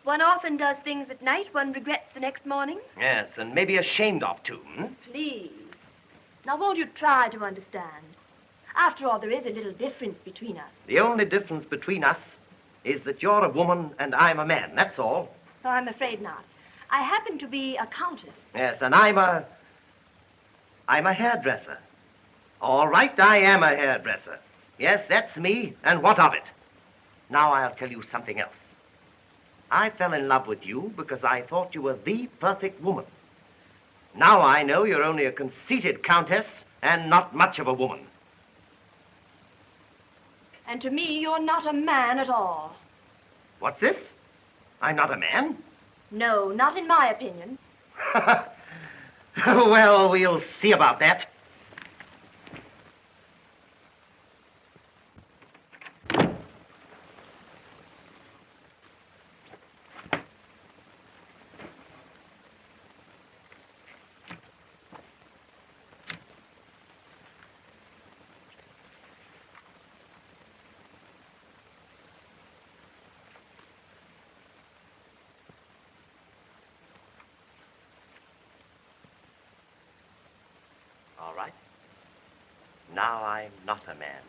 One often does things at night one regrets the next morning. Yes, and maybe ashamed of, too. Please. Now, won't you try to understand? After all, there is a little difference between us. The only difference between us is that you're a woman and I'm a man, that's all. Oh, I'm afraid not. I happen to be a countess. Yes, and I'm a hairdresser. All right, I am a hairdresser. Yes, that's me, and what of it? Now I'll tell you something else. I fell in love with you because I thought you were the perfect woman. Now I know you're only a conceited countess and not much of a woman. And to me, you're not a man at all. What's this? I'm not a man? No, not in my opinion. Well, we'll see about that. All right. Now I'm not a man.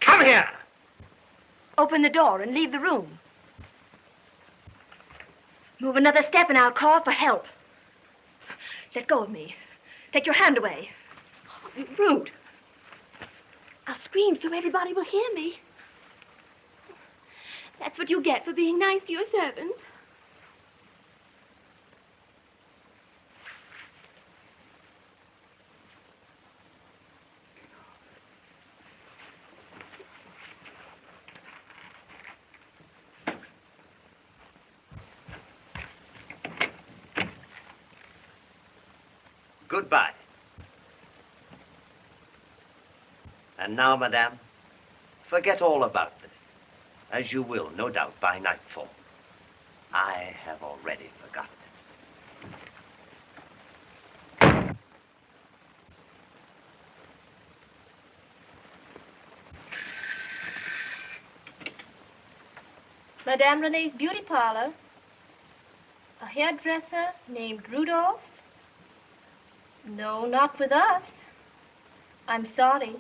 Come here! Open the door and leave the room. Move another step and I'll call for help. Let go of me. Take your hand away. Oh, you're rude. I'll scream so everybody will hear me. That's what you get for being nice to your servants. Goodbye. And now, madame, forget all about this, as you will, no doubt, by nightfall. I have already forgotten it. Madame Renee's beauty parlor. A hairdresser named Rudolph? No, not with us. I'm sorry.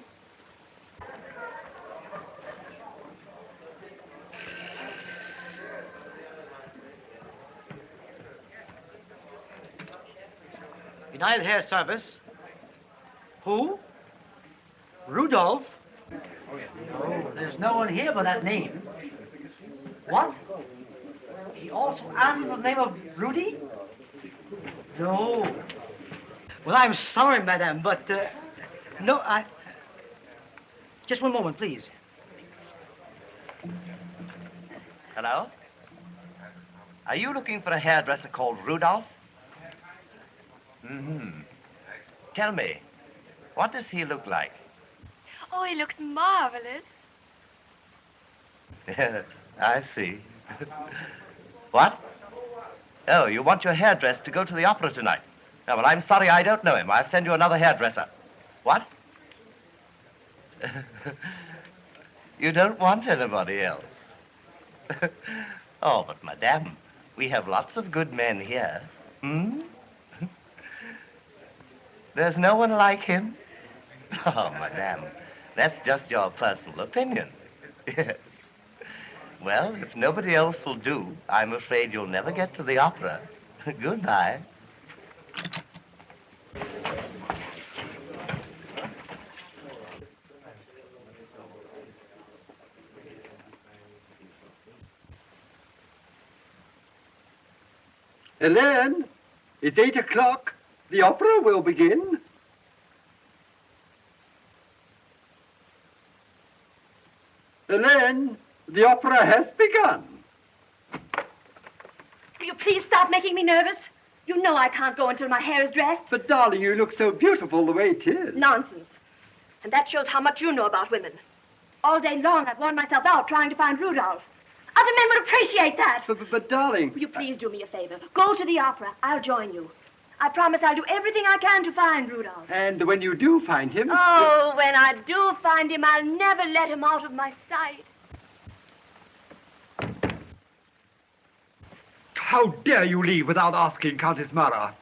United Hair Service. Who? Rudolph? No, there's no one here by that name. What? He also answers the name of Rudy? No. Well, I'm sorry, madame, but, no, just one moment, please. Hello? Are you looking for a hairdresser called Rudolph? Mm-hmm. Tell me, what does he look like? Oh, he looks marvelous. I see. What? Oh, you want your hairdresser to go to the opera tonight? No, well, I'm sorry, I don't know him. I'll send you another hairdresser. What? You don't want anybody else? Oh, but madame, we have lots of good men here. Hmm? There's no one like him? Oh, madame, that's just your personal opinion. Well, if nobody else will do, I'm afraid you'll never get to the opera. Goodbye. Helene, it's 8 o'clock. The opera will begin. Helene, the opera has begun. Will you please stop making me nervous? You know I can't go until my hair is dressed. But, darling, you look so beautiful the way it is. Nonsense. And that shows how much you know about women. All day long, I've worn myself out trying to find Rudolph. Other men would appreciate that. But darling... Will you please do me a favor? Go to the opera. I'll join you. I promise I'll do everything I can to find Rudolph. And when you do find him... Oh, when I do find him, I'll never let him out of my sight. How dare you leave without asking Countess Mara?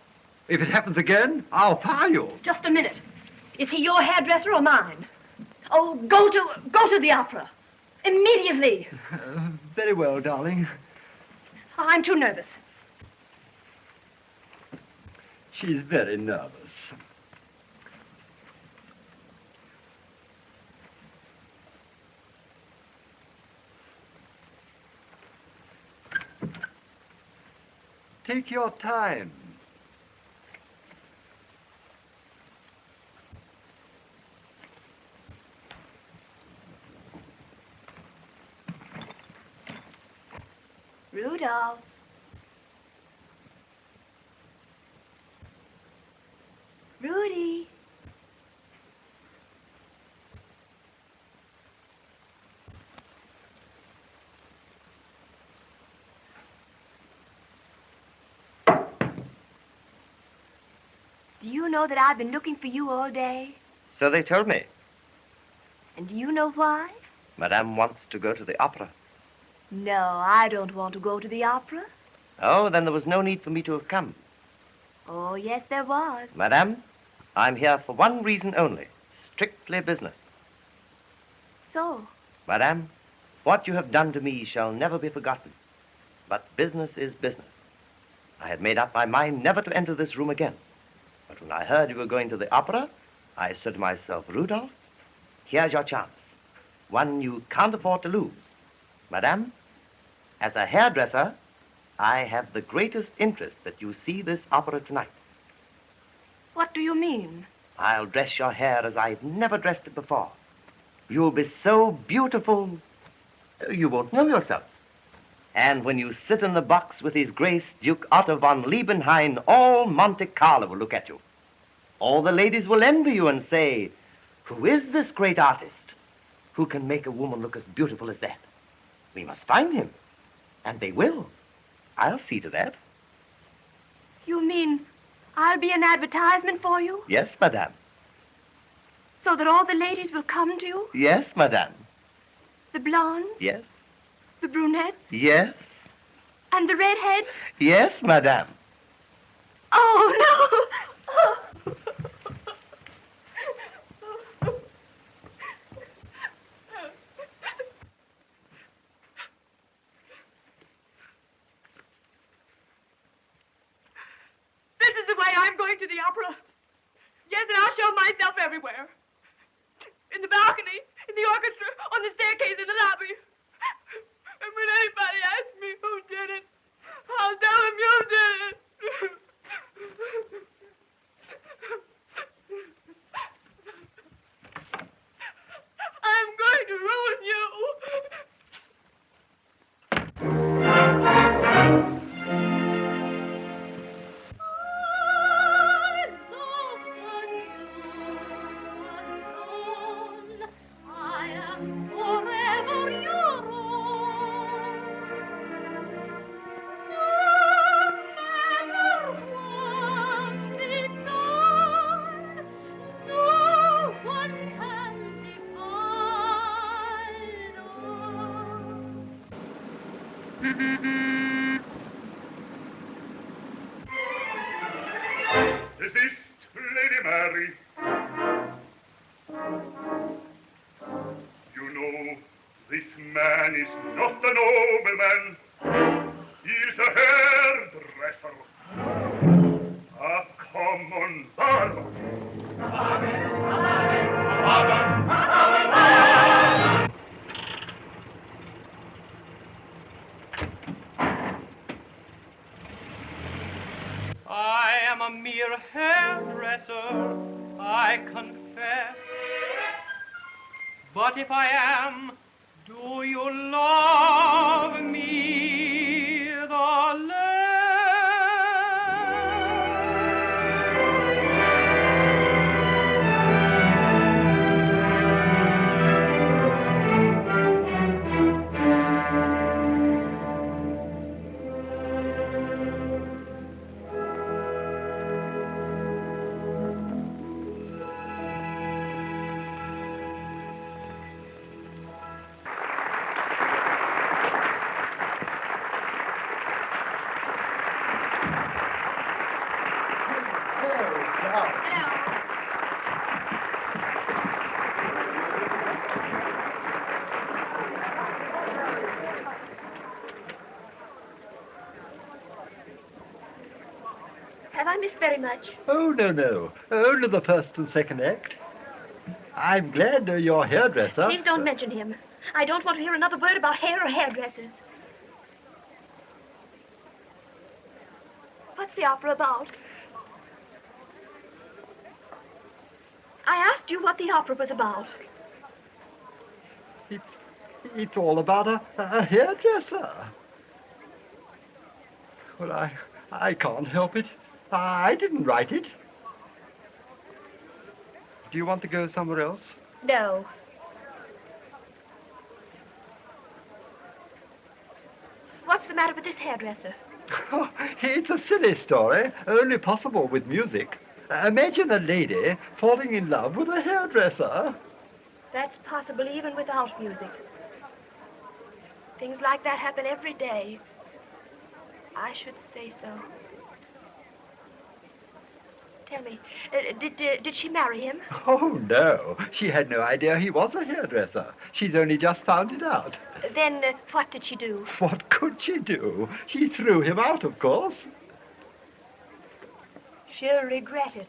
If it happens again, I'll fire you. Just a minute. Is he your hairdresser or mine? Oh, go to the opera. Immediately. Very well, darling. I'm too nervous. She's very nervous. Take your time. Rudolph. Rudy. Do you know that I've been looking for you all day? So they told me. And do you know why? Madame wants to go to the opera. No, I don't want to go to the opera. Oh, then there was no need for me to have come. Oh, yes, there was. Madame, I'm here for one reason only. Strictly business. So? Madame, what you have done to me shall never be forgotten. But business is business. I had made up my mind never to enter this room again. But when I heard you were going to the opera, I said to myself, Rudolph, here's your chance. One you can't afford to lose. Madame, as a hairdresser, I have the greatest interest that you see this opera tonight. What do you mean? I'll dress your hair as I've never dressed it before. You'll be so beautiful, you won't know yourself. And when you sit in the box with His Grace, Duke Otto von Liebenhain, all Monte Carlo will look at you. All the ladies will envy you and say, who is this great artist? Who can make a woman look as beautiful as that? We must find him. And they will. I'll see to that. You mean I'll be an advertisement for you? Yes, madame. So that all the ladies will come to you? Yes, madame. The blondes? Yes. The brunettes? Yes. And the redheads? Yes, madame. Oh, no! This is the way I'm going to the opera. Yes, and I'll show myself everywhere. In the balcony, in the orchestra, on the staircase, in the lobby. And when anybody asks me who did it, I'll tell them you did it. I'm going to ruin you. This is Lady Mary. You know, this man is not a nobleman. He is a hairdresser. A common barber. I am a mere hairdresser, I confess. But if I am, do you love me the less? Have I missed very much? Oh, no. Only the first and second act. I'm glad you're hairdresser. Please don't mention him. I don't want to hear another word about hair or hairdressers. What's the opera about? I asked you what the opera was about. It's all about a hairdresser. Well, I can't help it. I didn't write it. Do you want to go somewhere else? No. What's the matter with this hairdresser? Oh, it's a silly story, only possible with music. Imagine a lady falling in love with a hairdresser. That's possible even without music. Things like that happen every day. I should say so. Tell me, did she marry him? Oh, no. She had no idea he was a hairdresser. She'd only just found it out. Then what did she do? What could she do? She threw him out, of course. She'll regret it.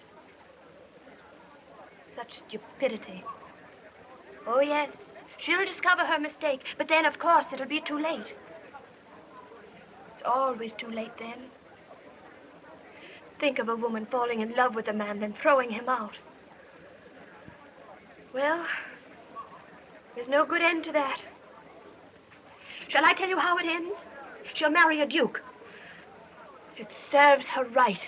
Such stupidity. Oh, yes. She'll discover her mistake, but then, of course, it'll be too late. It's always too late then. Think of a woman falling in love with a man, then throwing him out. Well, there's no good end to that. Shall I tell you how it ends? She'll marry a duke. It serves her right.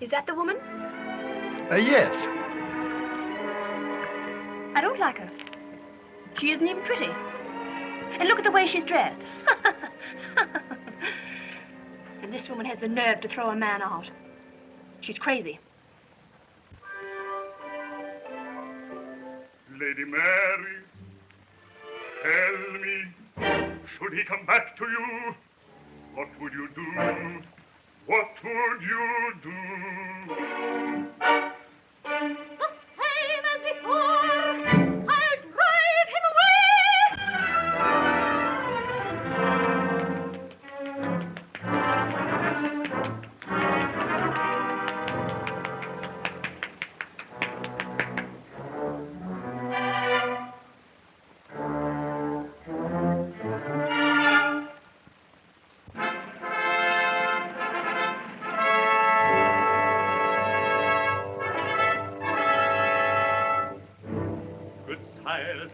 Is that the woman? Yes. I don't like her. She isn't even pretty. And look at the way she's dressed. And this woman has the nerve to throw a man out. She's crazy. Lady Mary, tell me, should he come back to you, what would you do? What would you do? The same as before. I'll drive him away.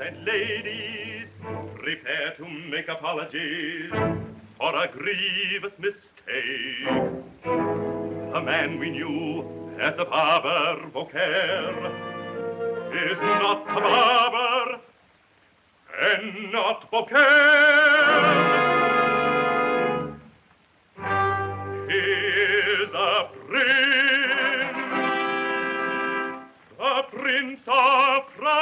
And ladies, prepare to make apologies for a grievous mistake. The man we knew as the barber Beaucaire is not the barber and not Beaucaire. He is a prince of France.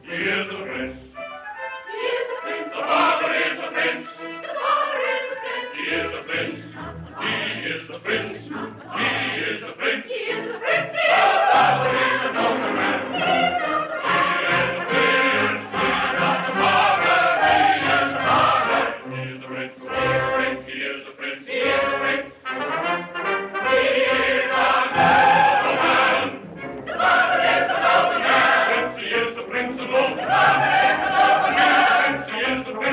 He is a prince. He is a prince. The barber is a prince. The barber is a prince. He is a prince. He is a prince. He is a prince. He is a prince. The barber is a nobleman. He is a prince. He is not the barber. He is a barber. He is a prince. He is a prince. He is a prince. He is a prince.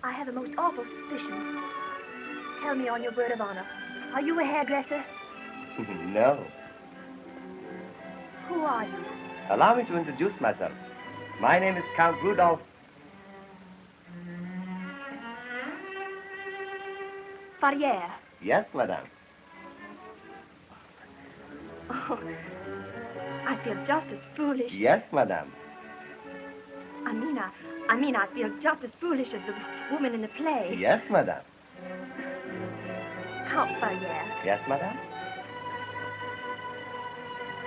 I have a most awful suspicion. Tell me on your word of honor. Are you a hairdresser? No. Who are you? Allow me to introduce myself. My name is Count Rudolph Falliere. Yes, madame. Oh, I feel just as foolish. Yes, madame. I mean, I feel just as foolish as the woman in the play. Yes, madame. Count Falliere. Yes, madame.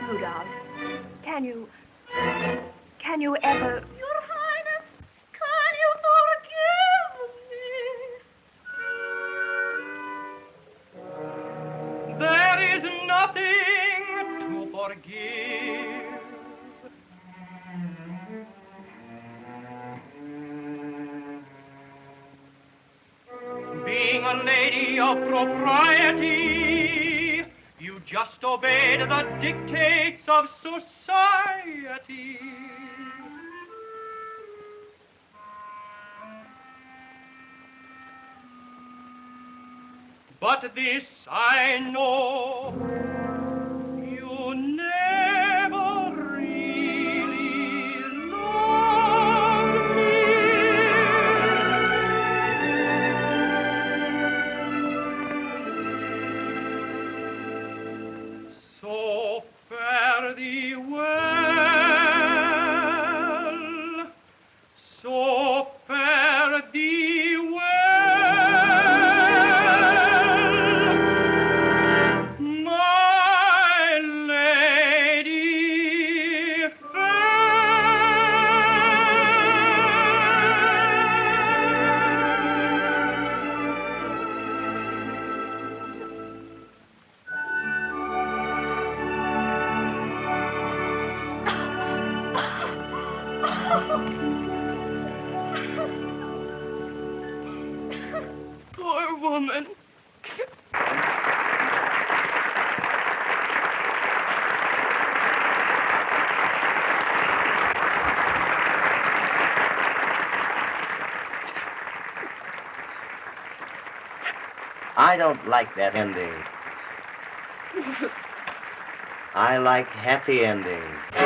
Rudolph, can you ever... Your Highness, can you forgive me? There is nothing to forgive. Being a lady of propriety, you just obeyed the dictates of society. But this I know, you never really loved me. So fare thee well, so fare thee well. My I don't like that ending. I like happy endings.